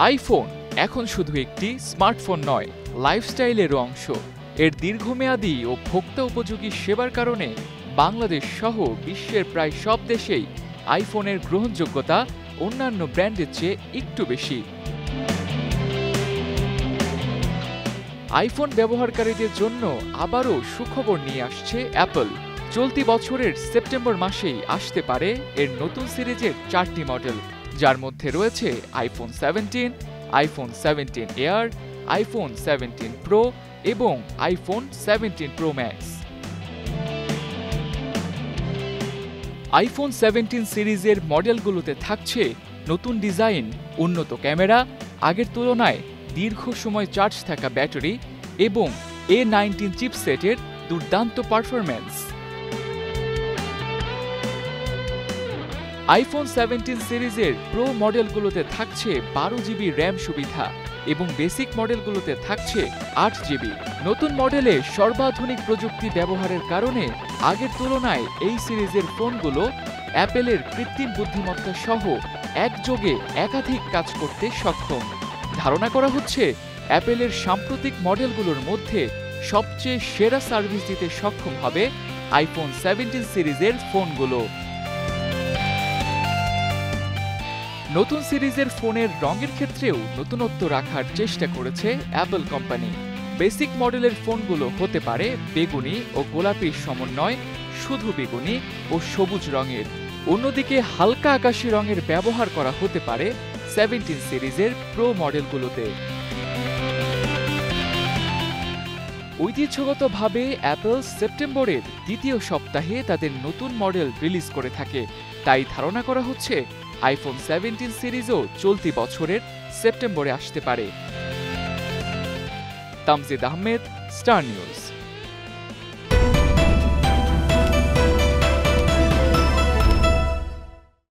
IPhone এখন শুধু একটি স্মার্টফোন নয়, লাইফস্টাইলেরও অংশ। এর দীর্ঘমেয়াদী ও ভোক্তা উপযোগী সেবার কারণে বাংলাদেশ সহ বিশ্বের প্রায় সব দেশেই আইফোনের গ্রহণযোগ্যতা অন্যান্য ব্র্যান্ডের চেয়ে একটু বেশি। আইফোন ব্যবহারকারীদের জন্য আবারও সুখবর নিয়ে আসছে অ্যাপল। চলতি বছরের সেপ্টেম্বর মাসেই আসতে পারে এর নতুন সিরিজের 4টি মডেল, যার মধ্যে রয়েছে iPhone 17, iPhone 17 air, iPhone 17 pro এবং আইফোন 17 প্রো ম্যাক্স। আইফোন 17 সিরিজের মডেলগুলোতে থাকছে নতুন ডিজাইন, উন্নত ক্যামেরা, আগের তুলনায় দীর্ঘ সময় চার্জ থাকা ব্যাটারি এবং A19 চিপসেটের দুর্দান্ত পারফরম্যান্স। আইফোন 17 সিরিজের প্রো মডেলগুলোতে থাকছে 12 জিবি র্যাম সুবিধা এবং বেসিক মডেলগুলোতে থাকছে 8 জিবি। নতুন মডেলে সর্বাধুনিক প্রযুক্তি ব্যবহারের কারণে আগের তুলনায় এই সিরিজের ফোনগুলো অ্যাপেলের কৃত্রিম বুদ্ধিমত্তা সহ একযোগে একাধিক কাজ করতে সক্ষম। ধারণা করা হচ্ছে অ্যাপেলের সাম্প্রতিক মডেলগুলোর মধ্যে সবচেয়ে সেরা সার্ভিস দিতে সক্ষম হবে আইফোন 17 সিরিজের ফোনগুলো। নতুন সিরিজের ফোনের রঙের ক্ষেত্রেও নতুনত্ব রাখার চেষ্টা করেছে অ্যাপল কোম্পানি। বেসিক মডেলের ফোনগুলো হতে পারে বেগুনি ও গোলাপির সমন্বয়, শুধু বেগুনি ও সবুজ রঙের। অন্যদিকে হালকা আকাশি রঙের ব্যবহার করা হতে পারে 17 সিরিজের প্রো মডেলগুলোতে। ঐতিহ্যগতভাবে অ্যাপল সেপ্টেম্বরের দ্বিতীয় সপ্তাহে তাদের নতুন মডেল রিলিজ করে থাকে, তাই ধারণা করা হচ্ছে আইফোন 17 সিরিজও চলতি বছরের সেপ্টেম্বরে আসতে পারে। Tamjid Ahmed, star news.